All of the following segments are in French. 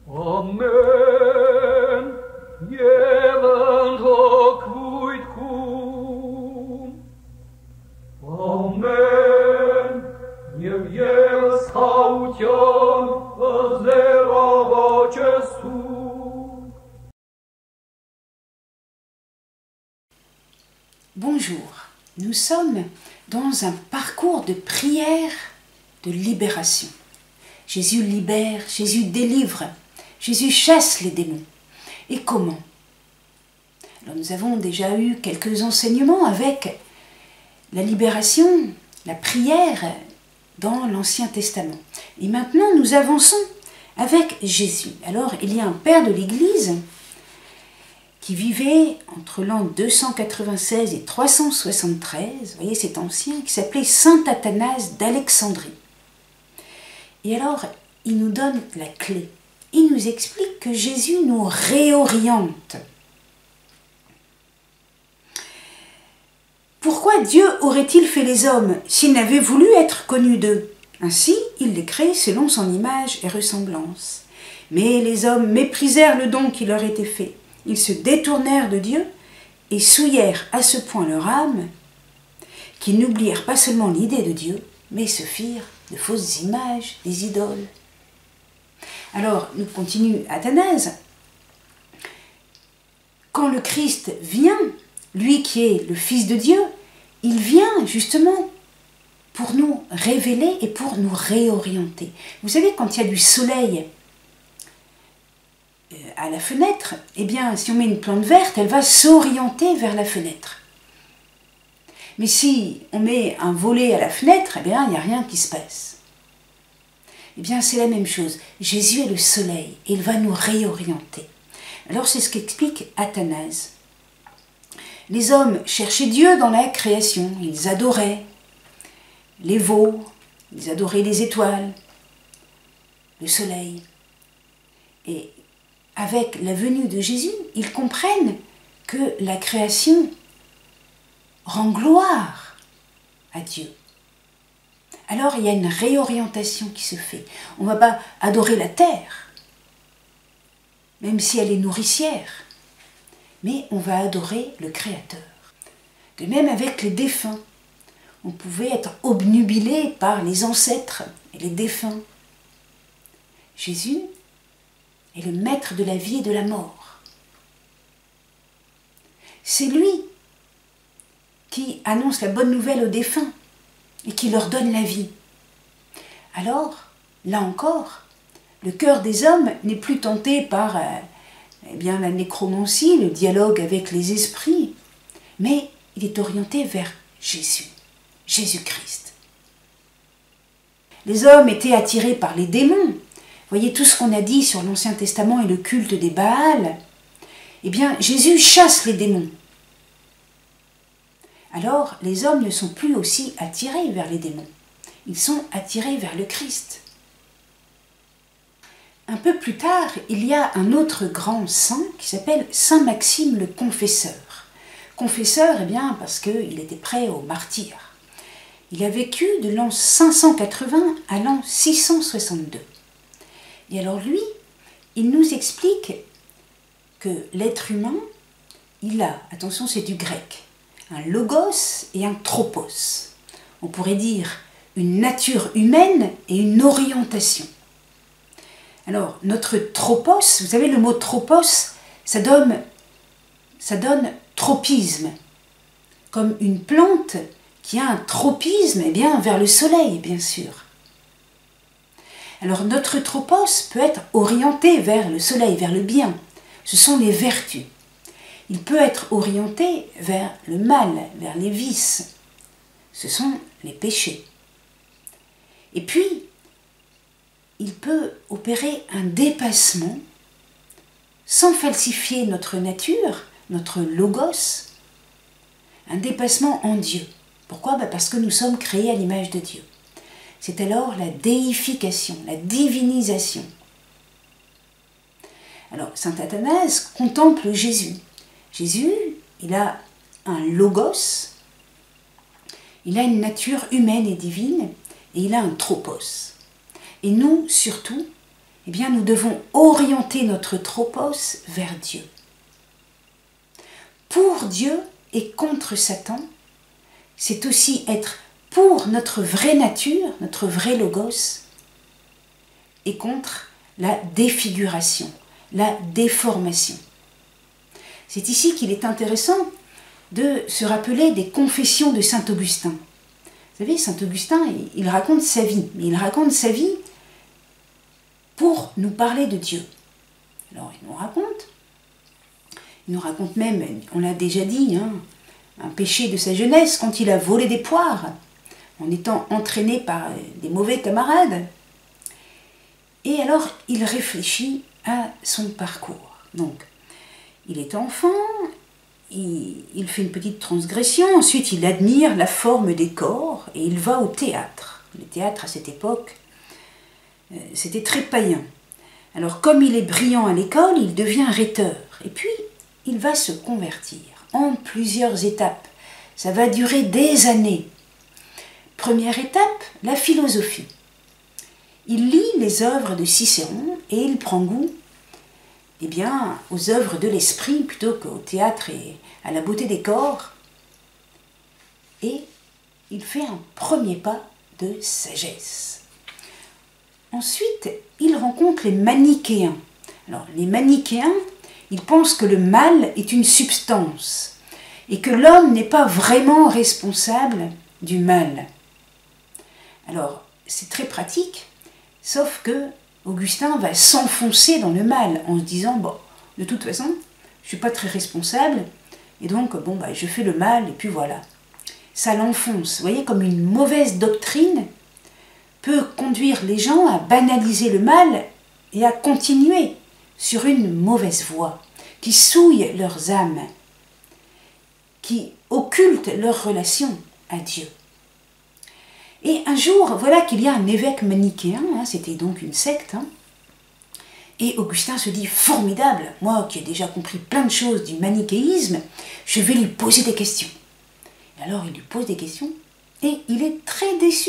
Amen. Jevent hoc vuit cum. Amen. Jevens hautiam azera voces tu. Bonjour, nous sommes dans un parcours de prière, de libération. Jésus libère, Jésus délivre, Jésus chasse les démons. Et comment? Alors nous avons déjà eu quelques enseignements avec la libération, la prière dans l'Ancien Testament. Et maintenant nous avançons avec Jésus. Alors il y a un père de l'Église qui vivait entre l'an 296 et 373, vous voyez c'est ancien, qui s'appelait Saint Athanase d'Alexandrie. Et alors, il nous donne la clé. Il nous explique que Jésus nous réoriente. Pourquoi Dieu aurait-il fait les hommes s'il n'avait voulu être connu d'eux? Ainsi, il les crée selon son image et ressemblance. Mais les hommes méprisèrent le don qui leur était fait. Ils se détournèrent de Dieu et souillèrent à ce point leur âme qu'ils n'oublièrent pas seulement l'idée de Dieu, mais se firent de fausses images, des idoles. Alors, nous continue Athanase. Quand le Christ vient, lui qui est le Fils de Dieu, il vient justement pour nous révéler et pour nous réorienter. Vous savez, quand il y a du soleil à la fenêtre, eh bien, si on met une plante verte, elle va s'orienter vers la fenêtre. Mais si on met un volet à la fenêtre, eh bien, il n'y a rien qui se passe. Eh bien, c'est la même chose. Jésus est le soleil et il va nous réorienter. Alors, c'est ce qu'explique Athanase. Les hommes cherchaient Dieu dans la création. Ils adoraient les veaux, ils adoraient les étoiles, le soleil. Et avec la venue de Jésus, ils comprennent que la création rend gloire à Dieu. Alors il y a une réorientation qui se fait. On ne va pas adorer la terre, même si elle est nourricière, mais on va adorer le Créateur. De même avec les défunts. On pouvait être obnubilé par les ancêtres et les défunts. Jésus est le maître de la vie et de la mort. C'est lui qui annonce la bonne nouvelle aux défunts et qui leur donne la vie. Alors, là encore, le cœur des hommes n'est plus tenté par la nécromancie, le dialogue avec les esprits, mais il est orienté vers Jésus, Jésus-Christ. Les hommes étaient attirés par les démons. Voyez tout ce qu'on a dit sur l'Ancien Testament et le culte des Baals. Eh bien, Jésus chasse les démons. Alors, les hommes ne sont plus aussi attirés vers les démons. Ils sont attirés vers le Christ. Un peu plus tard, il y a un autre grand saint qui s'appelle Saint Maxime le Confesseur. Confesseur, eh bien, parce qu'il était prêt au martyre. Il a vécu de l'an 580 à l'an 662. Et alors lui, il nous explique que l'être humain, il a, attention c'est du grec, un logos et un tropos. On pourrait dire une nature humaine et une orientation. Alors notre tropos, vous savez le mot tropos, ça donne tropisme, comme une plante qui a un tropisme eh bien, vers le soleil bien sûr. Alors notre tropos peut être orienté vers le soleil, vers le bien. Ce sont les vertus. Il peut être orienté vers le mal, vers les vices. Ce sont les péchés. Et puis, il peut opérer un dépassement sans falsifier notre nature, notre logos, un dépassement en Dieu. Pourquoi? Parce que nous sommes créés à l'image de Dieu. C'est alors la déification, la divinisation. Alors, saint Athanase contemple Jésus. Jésus, il a un logos, il a une nature humaine et divine, et il a un tropos. Et nous, surtout, eh bien nous devons orienter notre tropos vers Dieu. Pour Dieu et contre Satan, c'est aussi être pour notre vraie nature, notre vrai logos, et contre la défiguration, la déformation. C'est ici qu'il est intéressant de se rappeler des confessions de saint Augustin. Vous savez, saint Augustin, il raconte sa vie, mais il raconte sa vie pour nous parler de Dieu. Alors, il nous raconte même, on l'a déjà dit, un péché de sa jeunesse quand il a volé des poires, en étant entraîné par des mauvais camarades. Et alors, il réfléchit à son parcours. Donc, il est enfant, il fait une petite transgression, ensuite il admire la forme des corps et il va au théâtre. Le théâtre à cette époque, c'était très païen. Alors comme il est brillant à l'école, il devient rhéteur et puis il va se convertir en plusieurs étapes. Ça va durer des années. Première étape, la philosophie. Il lit les œuvres de Cicéron et il prend goût aux œuvres de l'esprit plutôt qu'au théâtre et à la beauté des corps. Et il fait un premier pas de sagesse. Ensuite, il rencontre les manichéens. Alors, les manichéens, ils pensent que le mal est une substance et que l'homme n'est pas vraiment responsable du mal. Alors, c'est très pratique, sauf que Augustin va s'enfoncer dans le mal en se disant, bon, de toute façon, je ne suis pas très responsable, et donc, je fais le mal, et puis voilà. Ça l'enfonce. Vous voyez, comme une mauvaise doctrine peut conduire les gens à banaliser le mal et à continuer sur une mauvaise voie, qui souille leurs âmes, qui occulte leur relation à Dieu. Et un jour, voilà qu'il y a un évêque manichéen, c'était donc une secte, et Augustin se dit, formidable, moi qui ai déjà compris plein de choses du manichéisme, je vais lui poser des questions. Et alors il lui pose des questions, et il est très déçu,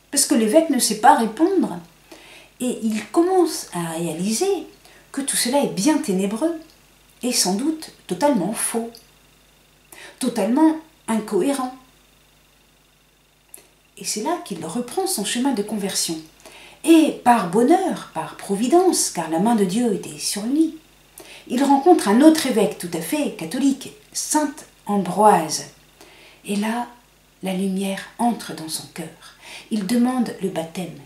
parce que l'évêque ne sait pas répondre, et il commence à réaliser que tout cela est bien ténébreux, et sans doute totalement faux, totalement incohérent. Et c'est là qu'il reprend son chemin de conversion. Et par bonheur, par providence, car la main de Dieu était sur lui, il rencontre un autre évêque tout à fait catholique, saint Ambroise. Et là, la lumière entre dans son cœur. Il demande le baptême.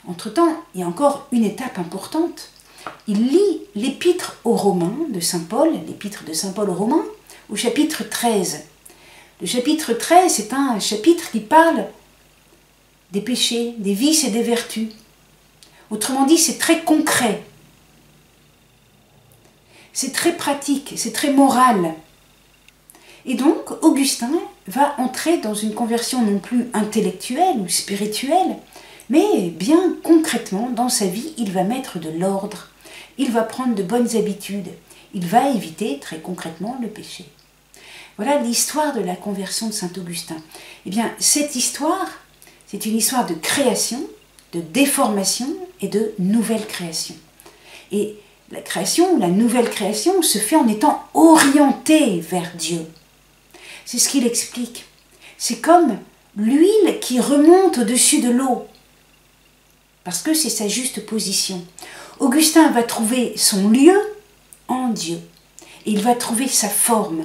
Entre-temps, il y a encore une étape importante. Il lit l'épître aux Romains de saint Paul, l'épître de saint Paul aux Romains, au chapitre 13. Le chapitre 13, c'est un chapitre qui parle des péchés, des vices et des vertus. Autrement dit, c'est très concret. C'est très pratique, c'est très moral. Et donc, Augustin va entrer dans une conversion non plus intellectuelle ou spirituelle, mais bien concrètement, dans sa vie, il va mettre de l'ordre. Il va prendre de bonnes habitudes. Il va éviter très concrètement le péché. Voilà l'histoire de la conversion de saint Augustin. Eh bien, cette histoire, c'est une histoire de création, de déformation et de nouvelle création. Et la création, la nouvelle création, se fait en étant orientée vers Dieu. C'est ce qu'il explique. C'est comme l'huile qui remonte au-dessus de l'eau, parce que c'est sa juste position. Augustin va trouver son lieu en Dieu, et il va trouver sa forme.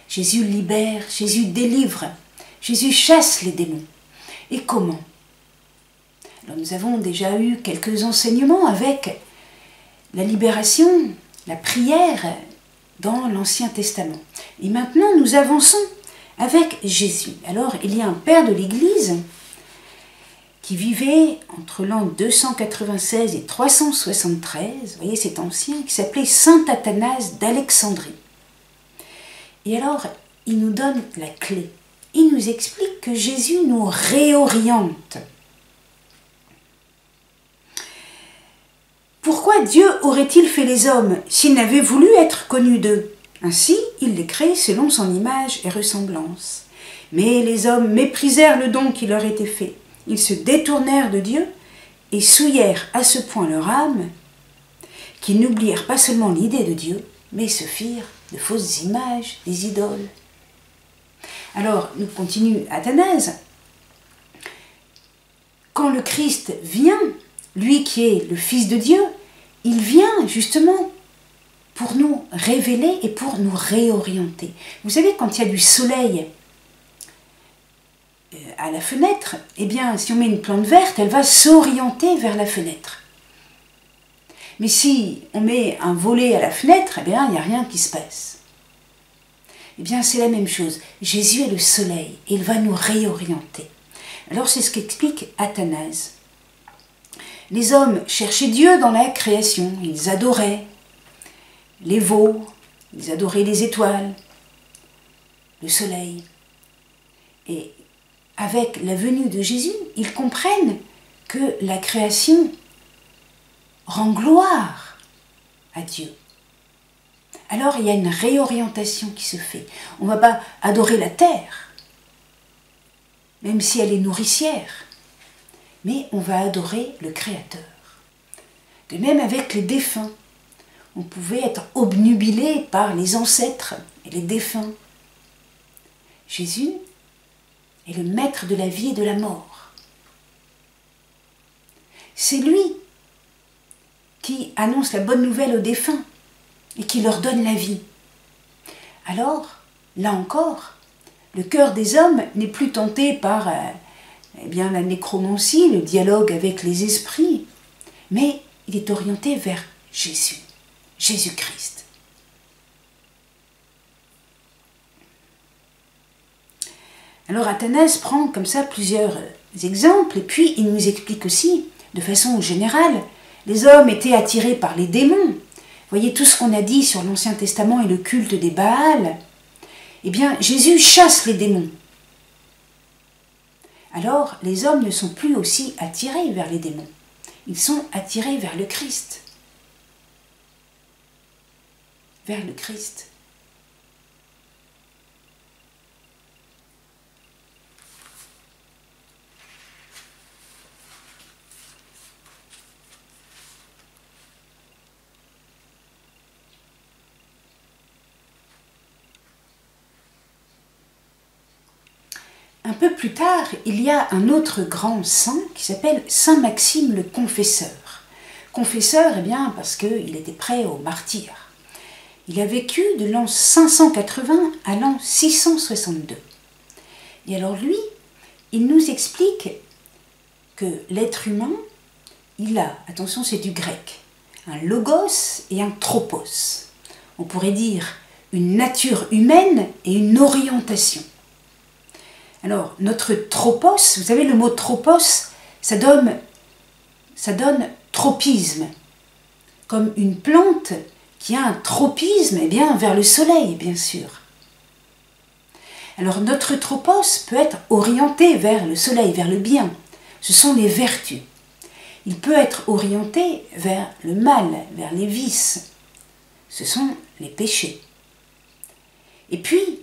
Jésus libère, Jésus délivre, Jésus chasse les démons. Et comment? Alors Alors, nous avons déjà eu quelques enseignements avec la libération, la prière dans l'Ancien Testament. Et maintenant, nous avançons avec Jésus. Alors, il y a un père de l'Église qui vivait entre l'an 296 et 373, vous voyez, c'est ancien, qui s'appelait Saint Athanase d'Alexandrie. Et alors, il nous donne la clé. Il nous explique que Jésus nous réoriente. Pourquoi Dieu aurait-il fait les hommes s'il n'avait voulu être connu d'eux? Ainsi, il les crée selon son image et ressemblance. Mais les hommes méprisèrent le don qui leur était fait. Ils se détournèrent de Dieu et souillèrent à ce point leur âme qu'ils n'oublièrent pas seulement l'idée de Dieu, mais se firent de fausses images, des idoles. Alors, nous continue Athanase. Quand le Christ vient, lui qui est le Fils de Dieu, il vient justement pour nous révéler et pour nous réorienter. Vous savez, quand il y a du soleil à la fenêtre, eh bien, si on met une plante verte, elle va s'orienter vers la fenêtre. Mais si on met un volet à la fenêtre, eh bien, il n'y a rien qui se passe. Eh bien, c'est la même chose. Jésus est le soleil et il va nous réorienter. Alors, c'est ce qu'explique Athanase. Les hommes cherchaient Dieu dans la création. Ils adoraient les veaux, ils adoraient les étoiles, le soleil. Et avec la venue de Jésus, ils comprennent que la création rend gloire à Dieu. Alors, il y a une réorientation qui se fait. On ne va pas adorer la terre, même si elle est nourricière, mais on va adorer le Créateur. De même avec les défunts. On pouvait être obnubilé par les ancêtres et les défunts. Jésus est le maître de la vie et de la mort. C'est lui qui annonce la bonne nouvelle aux défunts et qui leur donne la vie. Alors, là encore, le cœur des hommes n'est plus tenté par la nécromancie, le dialogue avec les esprits, mais il est orienté vers Jésus, Jésus-Christ. Alors Athanase prend comme ça plusieurs exemples, et puis il nous explique aussi, de façon générale, les hommes étaient attirés par les démons. Vous voyez tout ce qu'on a dit sur l'Ancien Testament et le culte des Baals. Eh bien, Jésus chasse les démons. Alors, les hommes ne sont plus aussi attirés vers les démons. Ils sont attirés vers le Christ. Vers le Christ. Un peu plus tard, il y a un autre grand saint qui s'appelle Saint Maxime le Confesseur. Confesseur, eh bien, parce qu'il était prêt au martyr. Il a vécu de l'an 580 à l'an 662. Et alors lui, il nous explique que l'être humain, il a, attention c'est du grec, un logos et un tropos. On pourrait dire une nature humaine et une orientation. Alors, notre tropos, vous savez, le mot tropos, ça donne tropisme. Comme une plante qui a un tropisme, eh bien, vers le soleil, bien sûr. Alors, notre tropos peut être orienté vers le soleil, vers le bien. Ce sont les vertus. Il peut être orienté vers le mal, vers les vices. Ce sont les péchés. Et puis,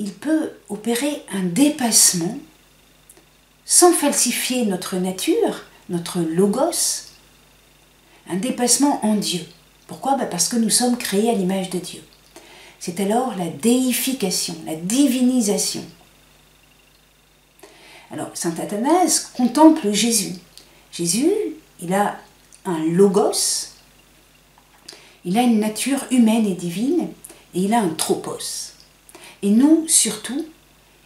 il peut opérer un dépassement sans falsifier notre nature, notre logos, un dépassement en Dieu. Pourquoi? Parce que nous sommes créés à l'image de Dieu. C'est alors la déification, la divinisation. Alors, saint Athanase contemple Jésus. Jésus, il a un logos, il a une nature humaine et divine, et il a un tropos. Et nous, surtout,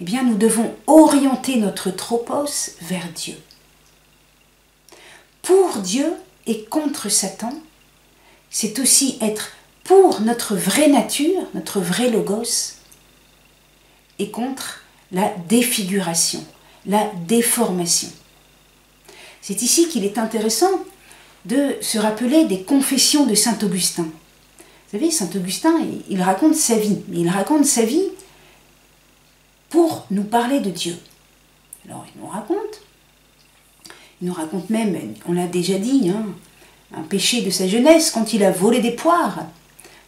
eh bien, nous devons orienter notre tropos vers Dieu. pour Dieu et contre Satan, c'est aussi être pour notre vraie nature, notre vrai logos, et contre la défiguration, la déformation. C'est ici qu'il est intéressant de se rappeler des confessions de saint Augustin. Vous savez, saint Augustin, il raconte sa vie, mais il raconte sa vie pour nous parler de Dieu. Alors, il nous raconte même, on l'a déjà dit, un péché de sa jeunesse quand il a volé des poires,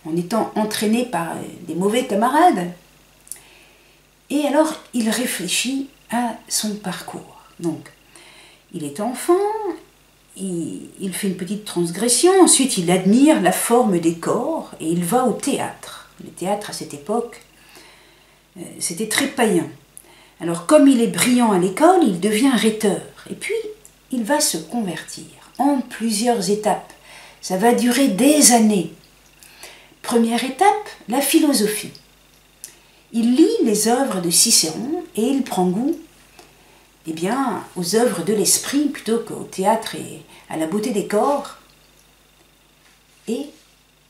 en étant entraîné par des mauvais camarades. Et alors, il réfléchit à son parcours. Donc, il est enfant, il fait une petite transgression, ensuite il admire la forme des corps et il va au théâtre. Le théâtre, à cette époque, c'était très païen. Alors, comme il est brillant à l'école, il devient rhéteur. Et puis, il va se convertir en plusieurs étapes. Ça va durer des années. Première étape, la philosophie. Il lit les œuvres de Cicéron et il prend goût aux œuvres de l'esprit plutôt qu'au théâtre et à la beauté des corps. Et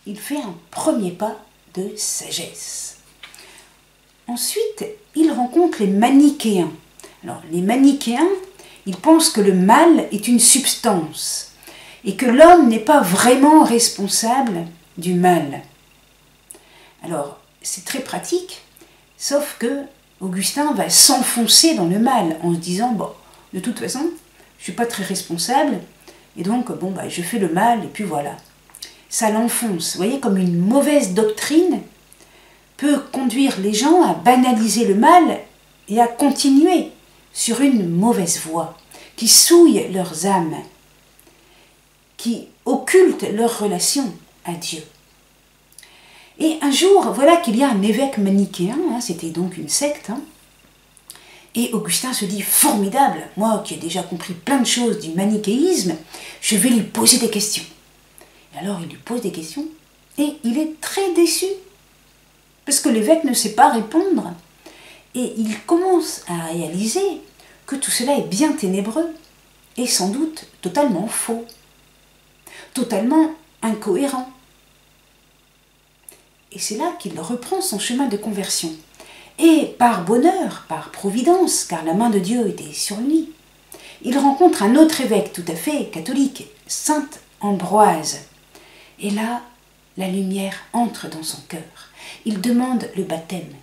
il fait un premier pas de sagesse. Ensuite, il rencontre les manichéens. Alors, les manichéens, ils pensent que le mal est une substance et que l'homme n'est pas vraiment responsable du mal. Alors, c'est très pratique, sauf que Augustin va s'enfoncer dans le mal en se disant, bon, de toute façon, je ne suis pas très responsable, et donc, je fais le mal, et puis voilà. Ça l'enfonce. Vous voyez, comme une mauvaise doctrine peut conduire les gens à banaliser le mal et à continuer sur une mauvaise voie, qui souille leurs âmes, qui occulte leur relation à Dieu. Et un jour, voilà qu'il y a un évêque manichéen, c'était donc une secte, et Augustin se dit, formidable, moi qui ai déjà compris plein de choses du manichéisme, je vais lui poser des questions. Et alors il lui pose des questions, et il est très déçu, parce que l'évêque ne sait pas répondre, et il commence à réaliser que tout cela est bien ténébreux, et sans doute totalement faux, totalement incohérent. Et c'est là qu'il reprend son chemin de conversion. Et par bonheur, par providence, car la main de Dieu était sur lui, il rencontre un autre évêque tout à fait catholique, saint Ambroise. Et là, la lumière entre dans son cœur. Il demande le baptême.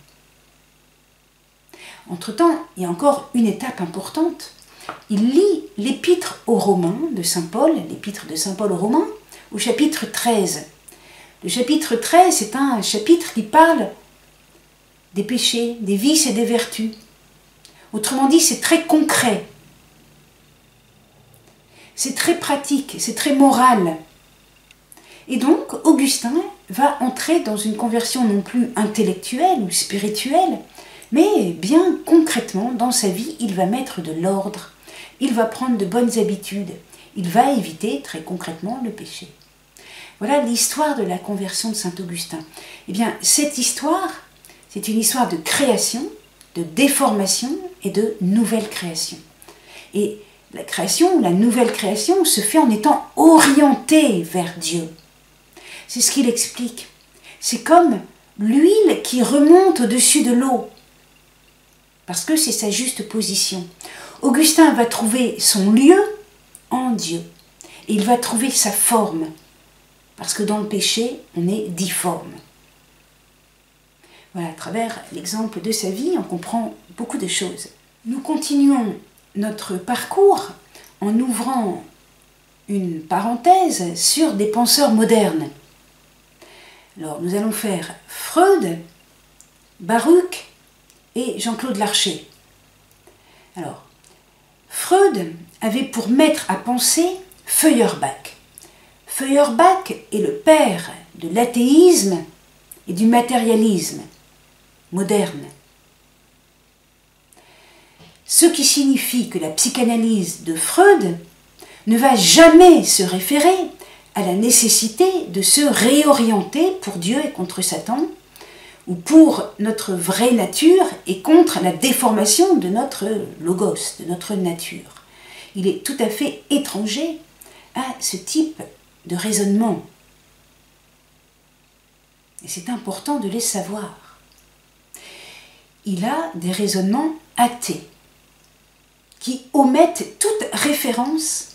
Entre-temps, il y a encore une étape importante. Il lit l'épître aux Romains de saint Paul, l'épître de saint Paul aux Romains, au chapitre 13. Le chapitre 13, c'est un chapitre qui parle des péchés, des vices et des vertus. Autrement dit, c'est très concret. C'est très pratique, c'est très moral. Et donc, Augustin va entrer dans une conversion non plus intellectuelle ou spirituelle, mais bien concrètement, dans sa vie, il va mettre de l'ordre, il va prendre de bonnes habitudes, il va éviter très concrètement le péché. Voilà l'histoire de la conversion de saint Augustin. Eh bien, cette histoire, c'est une histoire de création, de déformation et de nouvelle création. Et la création, la nouvelle création, se fait en étant orientée vers Dieu. C'est ce qu'il explique. C'est comme l'huile qui remonte au-dessus de l'eau, parce que c'est sa juste position. Augustin va trouver son lieu en Dieu, et il va trouver sa forme, parce que dans le péché, on est difforme. Voilà, à travers l'exemple de sa vie, on comprend beaucoup de choses. Nous continuons notre parcours en ouvrant une parenthèse sur des penseurs modernes. Alors, nous allons faire Freud, Baruch et Jean-Claude Larcher. Alors, Freud avait pour maître à penser Feuerbach. Feuerbach est le père de l'athéisme et du matérialisme moderne. Ce qui signifie que la psychanalyse de Freud ne va jamais se référer à la nécessité de se réorienter pour Dieu et contre Satan, ou pour notre vraie nature et contre la déformation de notre logos, de notre nature. Il est tout à fait étranger a ce type de raisonnement. Et c'est important de les savoir. Il a des raisonnements athées qui omettent toute référence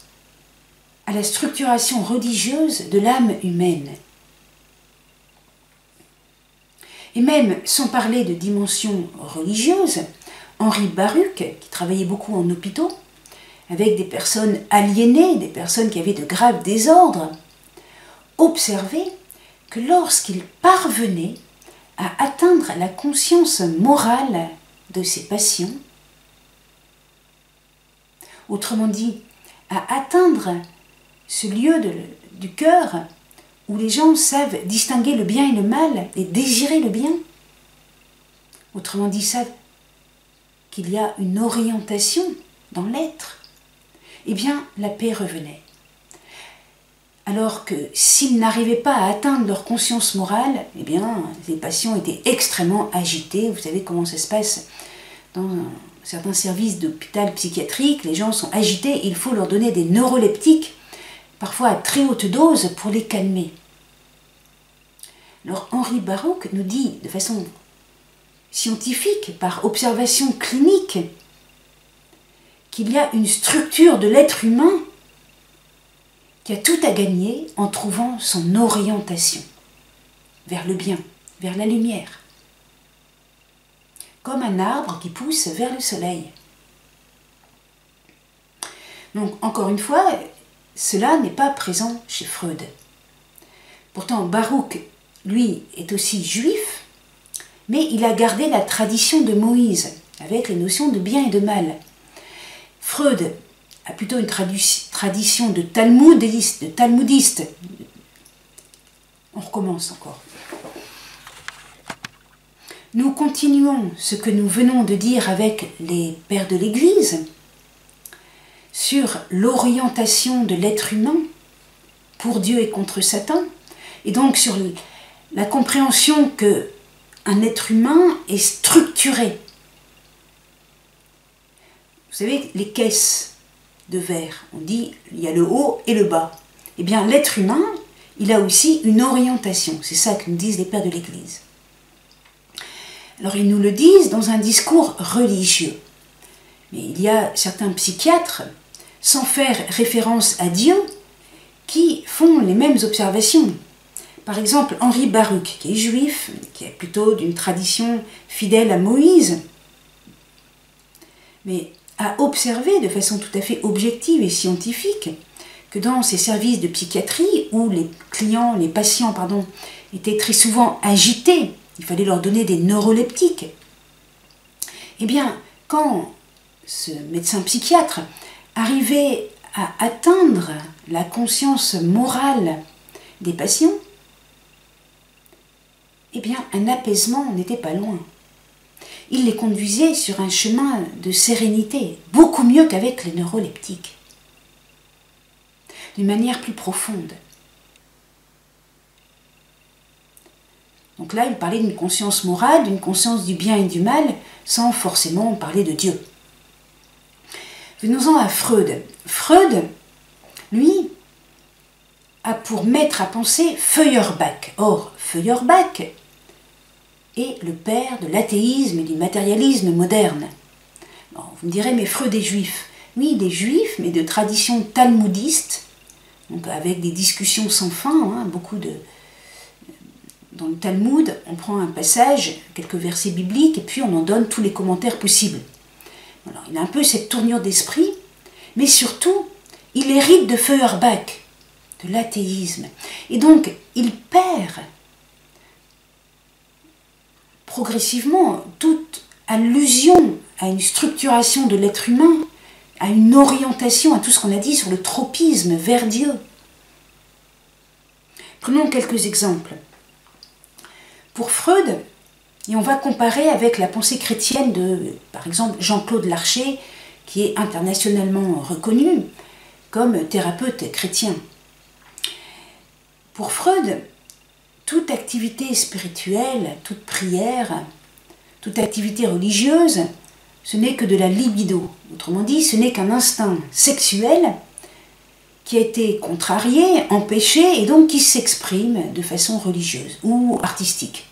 à la structuration religieuse de l'âme humaine. Et même sans parler de dimension religieuse, Henri Baruch, qui travaillait beaucoup en hôpitaux, avec des personnes aliénées, des personnes qui avaient de graves désordres, observait que lorsqu'il parvenait à atteindre la conscience morale de ses patients, autrement dit, à atteindre ce lieu du cœur où les gens savent distinguer le bien et le mal et désirer le bien, autrement dit, savent qu'il y a une orientation dans l'être, eh bien, la paix revenait. Alors que s'ils n'arrivaient pas à atteindre leur conscience morale, eh bien, les patients étaient extrêmement agités. Vous savez comment ça se passe dans certains services d'hôpital psychiatrique, les gens sont agités, il faut leur donner des neuroleptiques, parfois à très haute dose, pour les calmer. Alors Henri Baruch nous dit de façon scientifique, par observation clinique, qu'il y a une structure de l'être humain qui a tout à gagner en trouvant son orientation vers le bien, vers la lumière. Comme un arbre qui pousse vers le soleil. Donc, encore une fois, cela n'est pas présent chez Freud. Pourtant, Baruch, lui, est aussi juif, mais il a gardé la tradition de Moïse, avec les notions de bien et de mal. Freud a plutôt une tradition de talmudiste. On recommence encore. Nous continuons ce que nous venons de dire avec les pères de l'Église sur l'orientation de l'être humain pour Dieu et contre Satan, et donc sur la compréhension qu'un être humain est structuré. Vous savez, les caisses de verre, on dit il y a le haut et le bas. Eh bien, l'être humain, il a aussi une orientation. C'est ça que nous disent les pères de l'Église. Alors, ils nous le disent dans un discours religieux. Mais il y a certains psychiatres, sans faire référence à Dieu, qui font les mêmes observations. Par exemple, Henri Baruch, qui est juif, qui est plutôt d'une tradition fidèle à Moïse, mais a observé de façon tout à fait objective et scientifique que dans ces services de psychiatrie, où les patients, étaient très souvent agités, il fallait leur donner des neuroleptiques. Eh bien, quand ce médecin psychiatre arrivait à atteindre la conscience morale des patients, eh bien, un apaisement n'était pas loin. Il les conduisait sur un chemin de sérénité, beaucoup mieux qu'avec les neuroleptiques, d'une manière plus profonde. Donc là, il parlait d'une conscience morale, d'une conscience du bien et du mal, sans forcément parler de Dieu. Venons-en à Freud. Freud, lui, a pour maître à penser Feuerbach. Or, Feuerbach est le père de l'athéisme et du matérialisme moderne. Alors, vous me direz, mais Freud est juif. Oui, il est juif, mais de tradition talmudiste, donc avec des discussions sans fin, Dans le Talmud, on prend un passage, quelques versets bibliques, et puis on en donne tous les commentaires possibles. Alors, il a un peu cette tournure d'esprit, mais surtout, il hérite de Feuerbach, de l'athéisme. Et donc, il perd progressivement toute allusion à une structuration de l'être humain, à une orientation, à tout ce qu'on a dit sur le tropisme vers Dieu. Prenons quelques exemples. Pour Freud, et on va comparer avec la pensée chrétienne de, par exemple, Jean-Claude Larcher, qui est internationalement reconnu comme thérapeute chrétien. Pour Freud, toute activité spirituelle, toute prière, toute activité religieuse, ce n'est que de la libido. Autrement dit, ce n'est qu'un instinct sexuel qui a été contrarié, empêché, et donc qui s'exprime de façon religieuse ou artistique.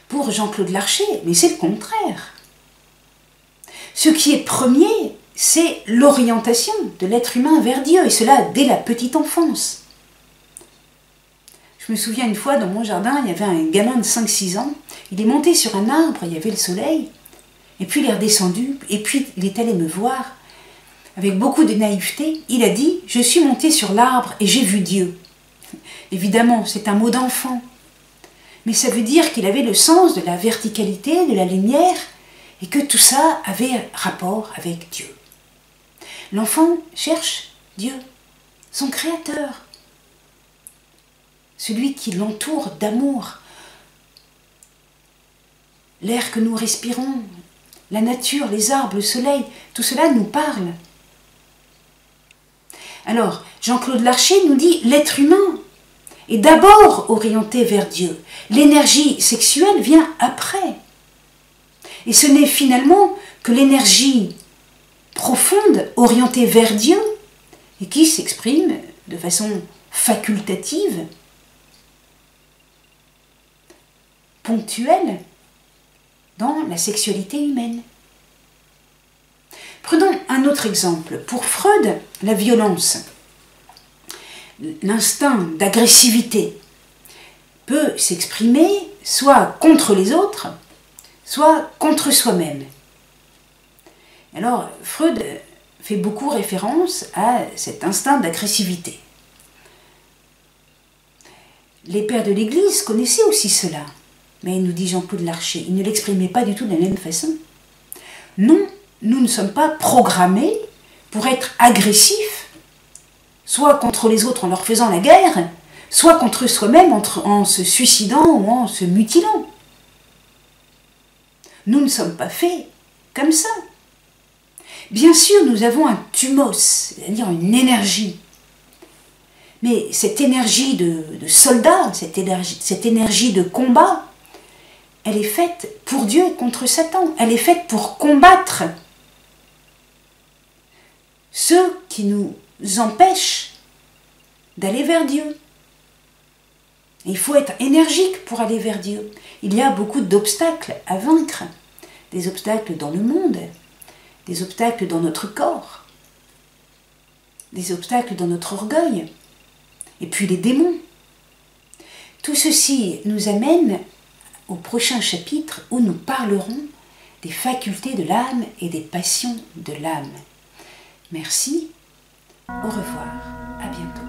Pour Jean-Claude Larcher, mais c'est le contraire. Ce qui est premier, c'est l'orientation de l'être humain vers Dieu, et cela dès la petite enfance. Je me souviens une fois, dans mon jardin, il y avait un gamin de 5-6 ans, il est monté sur un arbre, il y avait le soleil, et puis il est redescendu, et puis il est allé me voir, avec beaucoup de naïveté, il a dit « Je suis monté sur l'arbre et j'ai vu Dieu ». Évidemment, c'est un mot d'enfant, mais ça veut dire qu'il avait le sens de la verticalité, de la lumière, et que tout ça avait rapport avec Dieu. L'enfant cherche Dieu, son Créateur, celui qui l'entoure d'amour. L'air que nous respirons, la nature, les arbres, le soleil, tout cela nous parle. Alors, Jean-Claude Larcher nous dit l'être humain est d'abord orienté vers Dieu. L'énergie sexuelle vient après. Et ce n'est finalement que l'énergie profonde, orientée vers Dieu, et qui s'exprime de façon facultative, ponctuelle, dans la sexualité humaine. Prenons un autre exemple. Pour Freud, la violence, l'instinct d'agressivité peut s'exprimer soit contre les autres, soit contre soi-même. Alors, Freud fait beaucoup référence à cet instinct d'agressivité. Les pères de l'Église connaissaient aussi cela, mais nous dit Jean-Claude Larcher, ils ne l'exprimaient pas du tout de la même façon. Non, nous ne sommes pas programmés pour être agressifs, soit contre les autres en leur faisant la guerre, soit contre soi-même en se suicidant ou en se mutilant. Nous ne sommes pas faits comme ça. Bien sûr, nous avons un thumos, c'est-à-dire une énergie. Mais cette énergie de soldat, cette énergie de combat, elle est faite pour Dieu et contre Satan. Elle est faite pour combattre ceux qui nous empêchent d'aller vers Dieu. Et il faut être énergique pour aller vers Dieu. Il y a beaucoup d'obstacles à vaincre. Des obstacles dans le monde, des obstacles dans notre corps, des obstacles dans notre orgueil, et puis les démons. Tout ceci nous amène au prochain chapitre où nous parlerons des facultés de l'âme et des passions de l'âme. Merci, au revoir, à bientôt.